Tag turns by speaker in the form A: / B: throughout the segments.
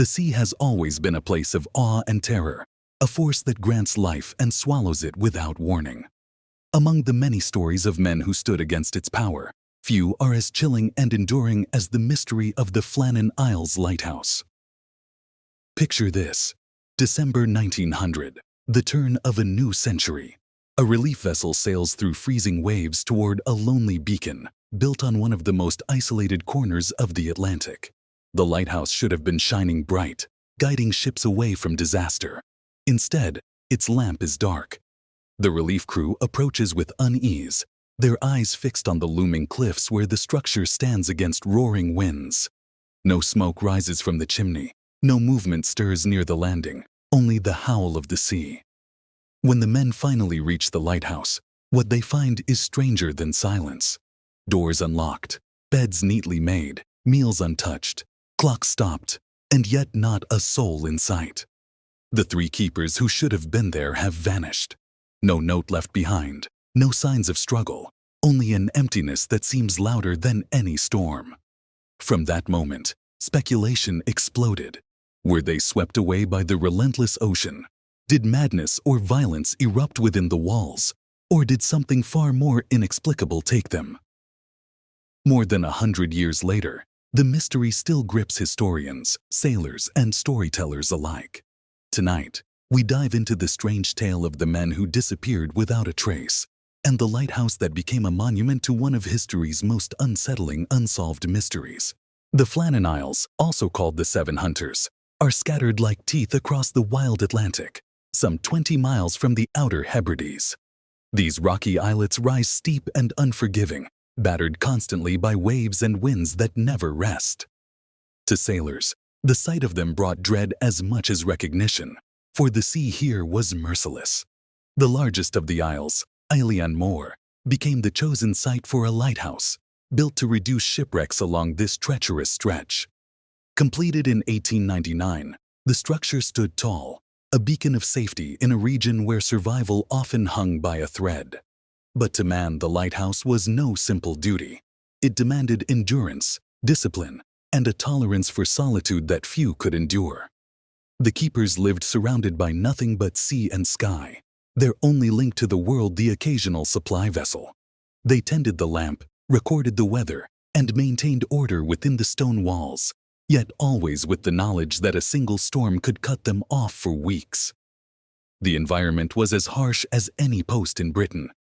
A: The sea has always been a place of awe and terror, a force that grants life and swallows it without warning. Among the many stories of men who stood against its power, few are as chilling and enduring as the mystery of the Flannan Isles lighthouse. Picture this: December 1900, the turn of a new century. A relief vessel sails through freezing waves toward a lonely beacon, built on one of the most isolated corners of the Atlantic. The lighthouse should have been shining bright, guiding ships away from disaster. Instead, its lamp is dark. The relief crew approaches with unease, their eyes fixed on the looming cliffs where the structure stands against roaring winds. No smoke rises from the chimney, no movement stirs near the landing, only the howl of the sea. When the men finally reach the lighthouse, what they find is stranger than silence. Doors unlocked, beds neatly made, meals untouched, clocks stopped, and yet not a soul in sight. The three keepers who should have been there have vanished. No note left behind, no signs of struggle, only an emptiness that seems louder than any storm. From that moment, speculation exploded. Were they swept away by the relentless ocean? Did madness or violence erupt within the walls? Or did something far more inexplicable take them? More than 100 years later, the mystery still grips historians, sailors, and storytellers alike. Tonight, we dive into the strange tale of the men who disappeared without a trace, and the lighthouse that became a monument to one of history's most unsettling unsolved mysteries. The Flannan Isles, also called the Seven Hunters, are scattered like teeth across the wild Atlantic, some 20 miles from the outer Hebrides. These rocky islets rise steep and unforgiving, battered constantly by waves and winds that never rest. To sailors, the sight of them brought dread as much as recognition, for the sea here was merciless. The largest of the isles, Eilean Mor, became the chosen site for a lighthouse, built to reduce shipwrecks along this treacherous stretch. Completed in 1899, the structure stood tall, a beacon of safety in a region where survival often hung by a thread. But to man the lighthouse was no simple duty. It demanded endurance, discipline, and a tolerance for solitude that few could endure. The keepers lived surrounded by nothing but sea and sky, their only link to the world the occasional supply vessel. They tended the lamp, recorded the weather, and maintained order within the stone walls, yet always with the knowledge that a single storm could cut them off for weeks. The environment was as harsh as any post in Britain.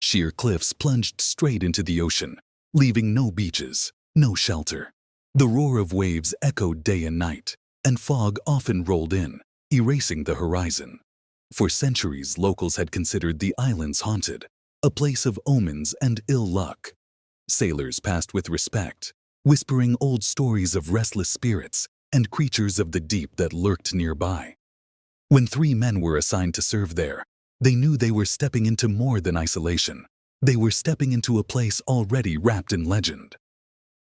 A: Sheer cliffs plunged straight into the ocean, leaving no beaches, no shelter. The roar of waves echoed day and night, and fog often rolled in, erasing the horizon. For centuries, locals had considered the islands haunted, a place of omens and ill luck. Sailors passed with respect, whispering old stories of restless spirits and creatures of the deep that lurked nearby. When three men were assigned to serve there, they knew they were stepping into more than isolation. They were stepping into a place already wrapped in legend.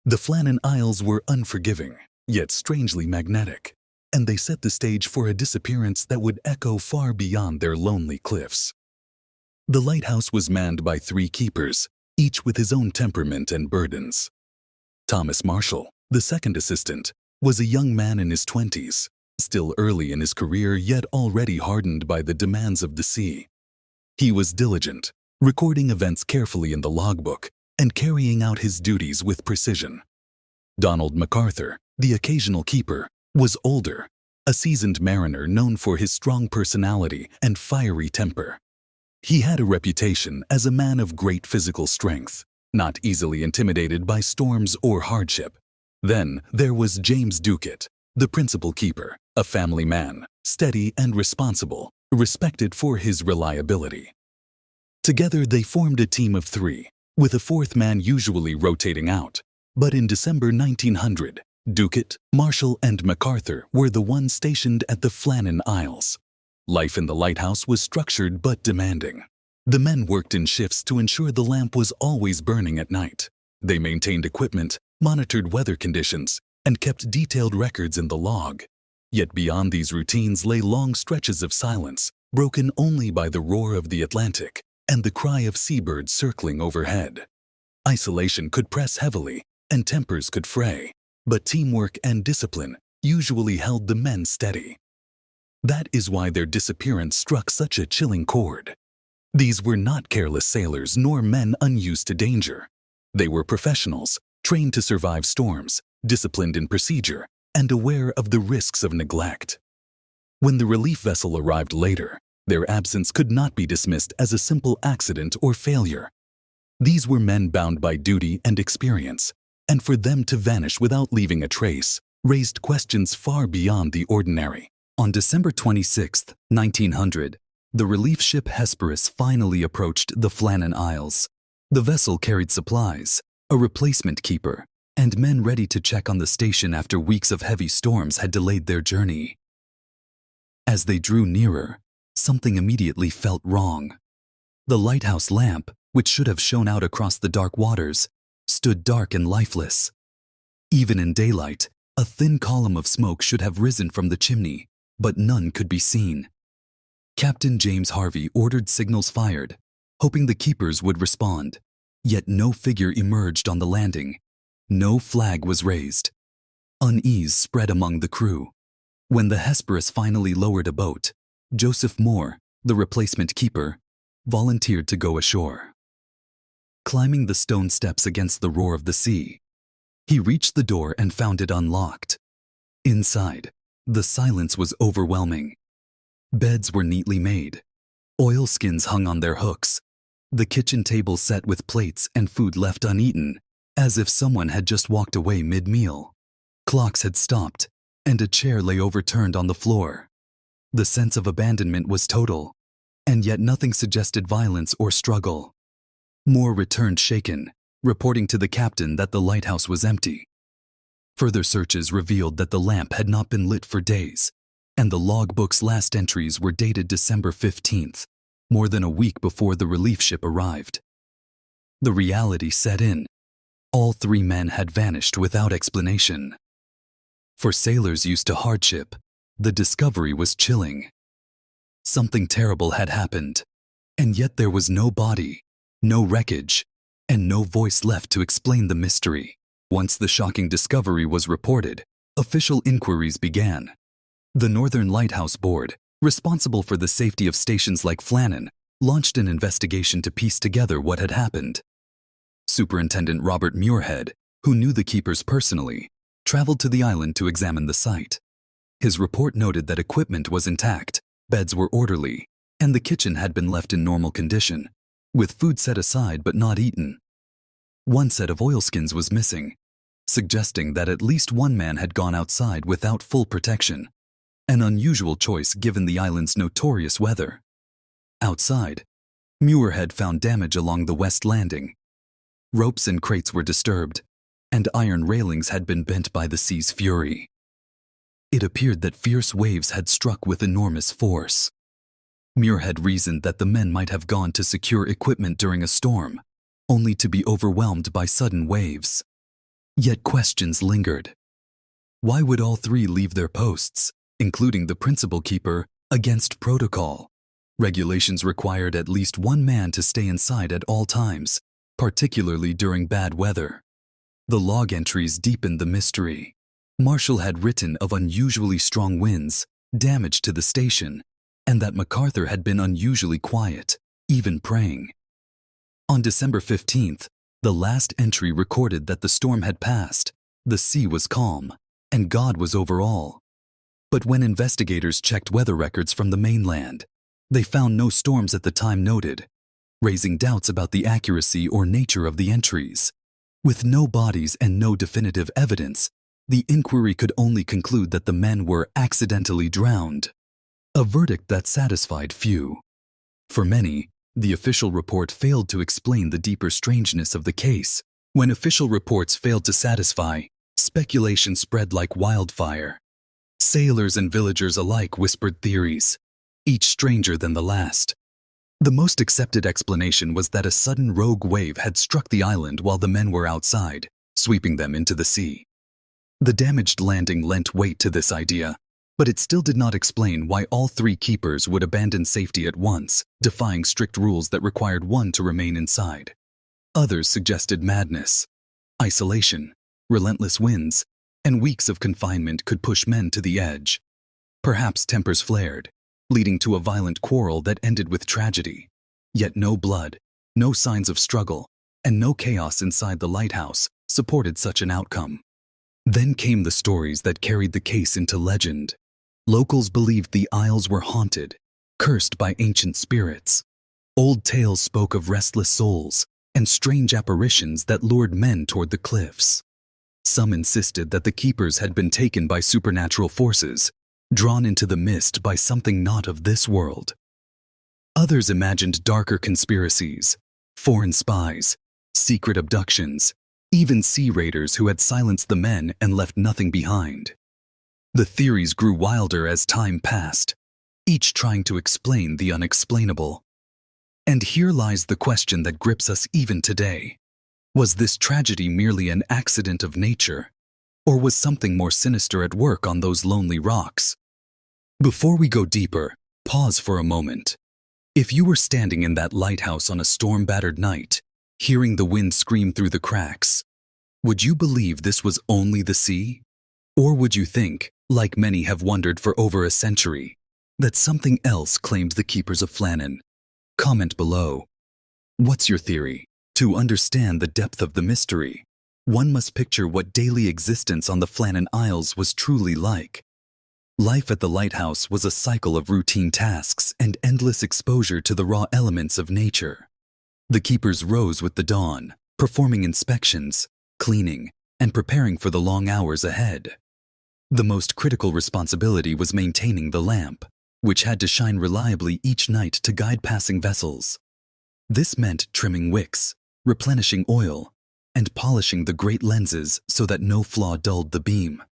A: The Flannan Isles were unforgiving, yet strangely magnetic, and they set the stage for a disappearance that would echo far beyond their lonely cliffs. The lighthouse was manned by three keepers, each with his own temperament and burdens. Thomas Marshall, the second assistant, was a young man in his 20s, still early in his career yet already hardened by the demands of the sea. He was diligent, recording events carefully in the logbook and carrying out his duties with precision. Donald MacArthur, the occasional keeper, was older, a seasoned mariner known for his strong personality and fiery temper. He had a reputation as a man of great physical strength, not easily intimidated by storms or hardship. Then there was James Ducat, the principal keeper, a family man, steady and responsible, respected for his reliability. Together they formed a team of three, with a fourth man usually rotating out. But in December 1900, Ducat, Marshall, and MacArthur were the ones stationed at the Flannan Isles. Life in the lighthouse was structured but demanding. The men worked in shifts to ensure the lamp was always burning at night. They maintained equipment, monitored weather conditions, and kept detailed records in the log. Yet beyond these routines lay long stretches of silence, broken only by the roar of the Atlantic and the cry of seabirds circling overhead. Isolation could press heavily, and tempers could fray, but teamwork and discipline usually held the men steady. That is why their disappearance struck such a chilling chord. These were not careless sailors nor men unused to danger. They were professionals, trained to survive storms, disciplined in procedure, and aware of the risks of neglect. When the relief vessel arrived later, their absence could not be dismissed as a simple accident or failure. These were men bound by duty and experience, and for them to vanish without leaving a trace raised questions far beyond the ordinary.
B: On December 26, 1900, the relief ship Hesperus finally approached the Flannan Isles. The vessel carried supplies, a replacement keeper, and men ready to check on the station after weeks of heavy storms had delayed their journey. As they drew nearer, something immediately felt wrong. The lighthouse lamp, which should have shone out across the dark waters, stood dark and lifeless. Even in daylight, a thin column of smoke should have risen from the chimney, but none could be seen. Captain James Harvey ordered signals fired, hoping the keepers would respond. Yet no figure emerged on the landing. No flag was raised. Unease spread among the crew. When the Hesperus finally lowered a boat, Joseph Moore, the replacement keeper, volunteered to go ashore. Climbing the stone steps against the roar of the sea, he reached the door and found it unlocked. Inside, the silence was overwhelming. Beds were neatly made. Oilskins hung on their hooks. The kitchen table set with plates and food left uneaten, as if someone had just walked away mid-meal. Clocks had stopped, and a chair lay overturned on the floor. The sense of abandonment was total, and yet nothing suggested violence or struggle. Moore returned shaken, reporting to the captain that the lighthouse was empty. Further searches revealed that the lamp had not been lit for days, and the logbook's last entries were dated December 15th, more than a week before the relief ship arrived. The reality set in. All three men had vanished without explanation. For sailors used to hardship, the discovery was chilling. Something terrible had happened, and yet there was no body, no wreckage, and no voice left to explain the mystery. Once the shocking discovery was reported, official inquiries began. The Northern Lighthouse Board, responsible for the safety of stations like Flannan, launched an investigation to piece together what had happened. Superintendent Robert Muirhead, who knew the keepers personally, traveled to the island to examine the site. His report noted that equipment was intact, beds were orderly, and the kitchen had been left in normal condition, with food set aside but not eaten. One set of oilskins was missing, suggesting that at least one man had gone outside without full protection, an unusual choice given the island's notorious weather. Outside, Muirhead found damage along the west landing. Ropes and crates were disturbed, and iron railings had been bent by the sea's fury. It appeared that fierce waves had struck with enormous force. Muirhead reasoned that the men might have gone to secure equipment during a storm, only to be overwhelmed by sudden waves. Yet questions lingered. Why would all three leave their posts, including the principal keeper, against protocol? Regulations required at least one man to stay inside at all times, particularly during bad weather. The log entries deepened the mystery. Marshall had written of unusually strong winds, damage to the station, and that MacArthur had been unusually quiet, even praying. On December 15th, the last entry recorded that the storm had passed, the sea was calm, and God was over all. But when investigators checked weather records from the mainland, they found no storms at the time noted, raising doubts about the accuracy or nature of the entries. With no bodies and no definitive evidence, the inquiry could only conclude that the men were accidentally drowned, a verdict that satisfied few. For many, the official report failed to explain the deeper strangeness of the case. When official reports failed to satisfy, speculation spread like wildfire. Sailors and villagers alike whispered theories, each stranger than the last. The most accepted explanation was that a sudden rogue wave had struck the island while the men were outside, sweeping them into the sea. The damaged landing lent weight to this idea, but it still did not explain why all three keepers would abandon safety at once, defying strict rules that required one to remain inside. Others suggested madness, isolation, relentless winds, and weeks of confinement could push men to the edge. Perhaps tempers flared, leading to a violent quarrel that ended with tragedy. Yet no blood, no signs of struggle, and no chaos inside the lighthouse supported such an outcome. Then came the stories that carried the case into legend. Locals believed the Isles were haunted, cursed by ancient spirits. Old tales spoke of restless souls and strange apparitions that lured men toward the cliffs. Some insisted that the keepers had been taken by supernatural forces, drawn into the mist by something not of this world. Others imagined darker conspiracies, foreign spies, secret abductions, even sea raiders who had silenced the men and left nothing behind. The theories grew wilder as time passed, each trying to explain the unexplainable. And here lies the question that grips us even today. Was this tragedy merely an accident of nature, or was something more sinister at work on those lonely rocks? Before we go deeper, pause for a moment. If you were standing in that lighthouse on a storm-battered night, hearing the wind scream through the cracks, would you believe this was only the sea? Or would you think, like many have wondered for over a century, that something else claimed the keepers of Flannan? Comment below. What's your theory? To understand the depth of the mystery, one must picture what daily existence on the Flannan Isles was truly like. Life at the lighthouse was a cycle of routine tasks and endless exposure to the raw elements of nature. The keepers rose with the dawn, performing inspections, cleaning, and preparing for the long hours ahead. The most critical responsibility was maintaining the lamp, which had to shine reliably each night to guide passing vessels. This meant trimming wicks, replenishing oil, and polishing the great lenses so that no flaw dulled the beam.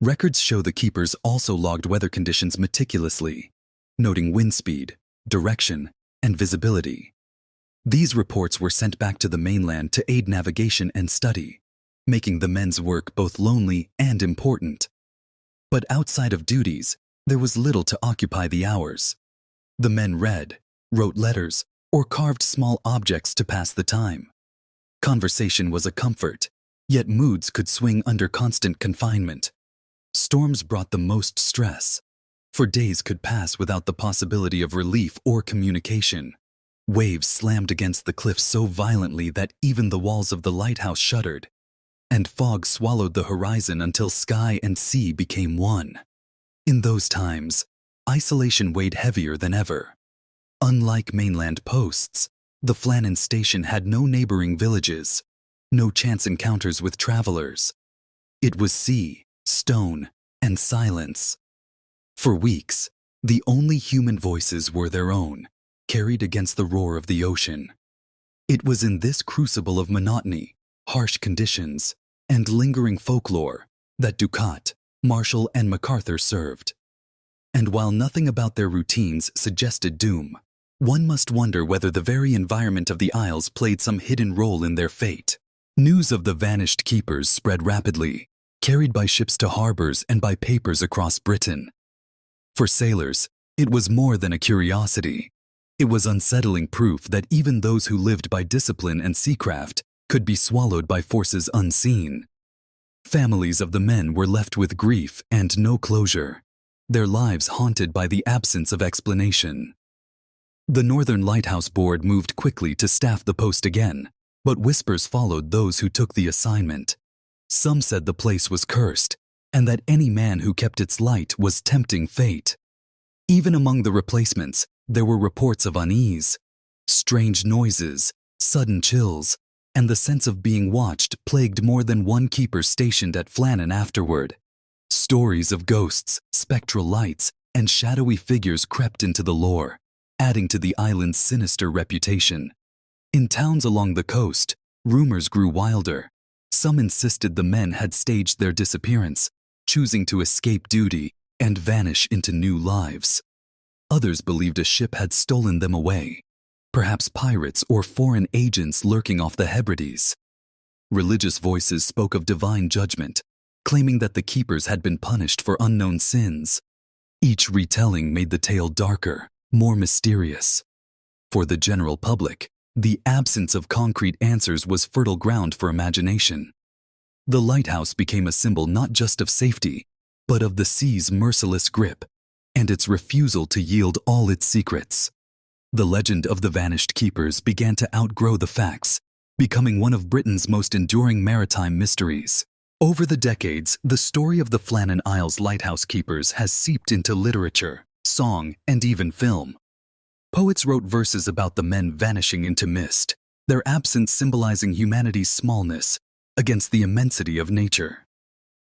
B: Records show the keepers also logged weather conditions meticulously, noting wind speed, direction, and visibility. These reports were sent back to the mainland to aid navigation and study, making the men's work both lonely and important. But outside of duties, there was little to occupy the hours. The men read, wrote letters, or carved small objects to pass the time. Conversation was a comfort, yet moods could swing under constant confinement. Storms brought the most stress, for days could pass without the possibility of relief or communication. Waves slammed against the cliffs so violently that even the walls of the lighthouse shuddered, and fog swallowed the horizon until sky and sea became one. In those times, isolation weighed heavier than ever. Unlike mainland posts, the Flannan station had no neighboring villages, no chance encounters with travelers. It was sea, stone, and silence. For weeks, the only human voices were their own, carried against the roar of the ocean. It was in this crucible of monotony, harsh conditions, and lingering folklore that Ducat, Marshall, and MacArthur served. And while nothing about their routines suggested doom, one must wonder whether the very environment of the Isles played some hidden role in their fate. News of the vanished keepers spread rapidly, carried by ships to harbors and by papers across Britain. For sailors, it was more than a curiosity. It was unsettling proof that even those who lived by discipline and seacraft could be swallowed by forces unseen. Families of the men were left with grief and no closure, their lives haunted by the absence of explanation. The Northern Lighthouse Board moved quickly to staff the post again, but whispers followed those who took the assignment. Some said the place was cursed, and that any man who kept its light was tempting fate. Even among the replacements, there were reports of unease. Strange noises, sudden chills, and the sense of being watched plagued more than one keeper stationed at Flannan afterward. Stories of ghosts, spectral lights, and shadowy figures crept into the lore, adding to the island's sinister reputation. In towns along the coast, rumors grew wilder. Some insisted the men had staged their disappearance, choosing to escape duty and vanish into new lives. Others believed a ship had stolen them away, perhaps pirates or foreign agents lurking off the Hebrides. Religious voices spoke of divine judgment, claiming that the keepers had been punished for unknown sins. Each retelling made the tale darker, more mysterious. For the general public, the absence of concrete answers was fertile ground for imagination. The lighthouse became a symbol not just of safety, but of the sea's merciless grip and its refusal to yield all its secrets. The legend of the vanished keepers began to outgrow the facts, becoming one of Britain's most enduring maritime mysteries. Over the decades, the story of the Flannan Isles lighthouse keepers has seeped into literature, song, and even film. Poets wrote verses about the men vanishing into mist, their absence symbolizing humanity's smallness against the immensity of nature.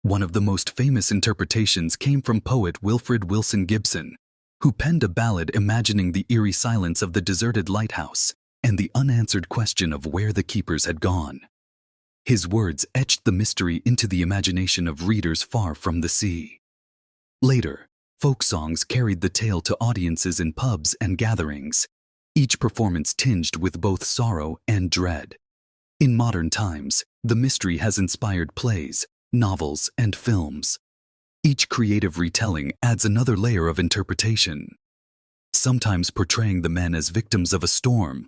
B: One of the most famous interpretations came from poet Wilfred Wilson Gibson, who penned a ballad imagining the eerie silence of the deserted lighthouse and the unanswered question of where the keepers had gone. His words etched the mystery into the imagination of readers far from the sea. Later, folk songs carried the tale to audiences in pubs and gatherings, each performance tinged with both sorrow and dread. In modern times, the mystery has inspired plays, novels, and films. Each creative retelling adds another layer of interpretation, sometimes portraying the men as victims of a storm,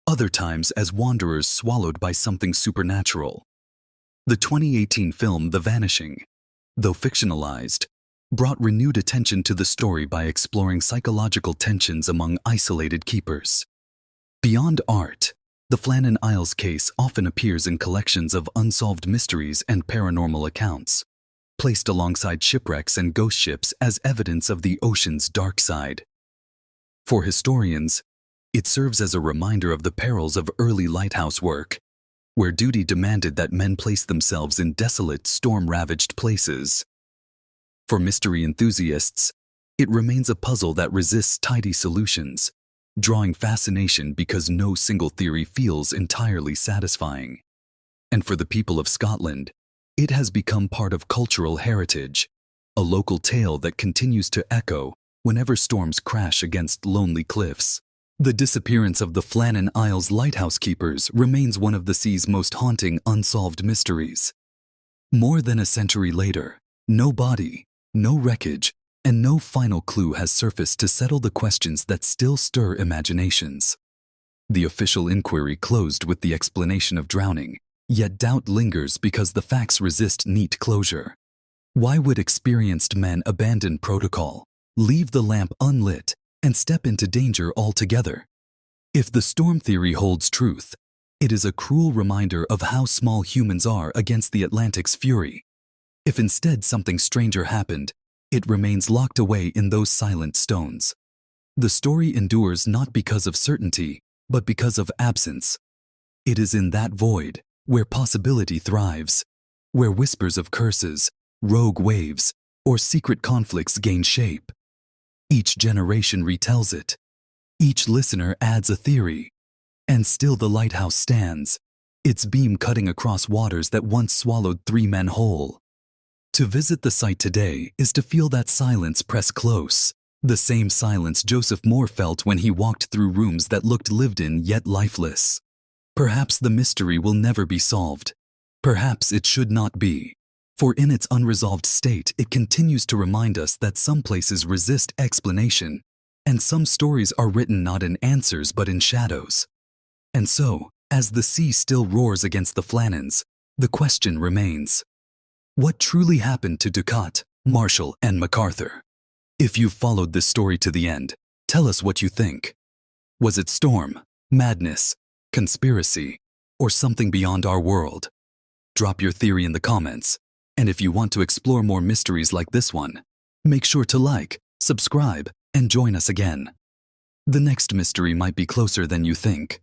B: other times as wanderers swallowed by something supernatural. The 2018 film The Vanishing, though fictionalized, brought renewed attention to the story by exploring psychological tensions among isolated keepers. Beyond art, the Flannan Isles case often appears in collections of unsolved mysteries and paranormal accounts, placed alongside shipwrecks and ghost ships as evidence of the ocean's dark side. For historians, it serves as a reminder of the perils of early lighthouse work, where duty demanded that men place themselves in desolate, storm-ravaged places. For mystery enthusiasts, it remains a puzzle that resists tidy solutions, drawing fascination because no single theory feels entirely satisfying. And for the people of Scotland, it has become part of cultural heritage, a local tale that continues to echo whenever storms crash against lonely cliffs. The disappearance of the Flannan Isles lighthouse keepers remains one of the sea's most haunting unsolved mysteries. More than a century later, no body, no wreckage, and no final clue has surfaced to settle the questions that still stir imaginations. The official inquiry closed with the explanation of drowning, yet doubt lingers because the facts resist neat closure. Why would experienced men abandon protocol, leave the lamp unlit, and step into danger altogether? If the storm theory holds truth, it is a cruel reminder of how small humans are against the Atlantic's fury. If instead something stranger happened, it remains locked away in those silent stones. The story endures not because of certainty, but because of absence. It is in that void where possibility thrives, where whispers of curses, rogue waves, or secret conflicts gain shape. Each generation retells it. Each listener adds a theory. And still the lighthouse stands, its beam cutting across waters that once swallowed 3 men whole. To visit the site today is to feel that silence press close, the same silence Joseph Moore felt when he walked through rooms that looked lived in yet lifeless. Perhaps the mystery will never be solved. Perhaps it should not be. For in its unresolved state, it continues to remind us that some places resist explanation, and some stories are written not in answers but in shadows. And so, as the sea still roars against the Flannans, the question remains: what truly happened to Ducat, Marshall, and MacArthur? If you've followed this story to the end, tell us what you think. Was it storm, madness, conspiracy, or something beyond our world? Drop your theory in the comments, and if you want to explore more mysteries like this one, make sure to like, subscribe, and join us again. The next mystery might be closer than you think.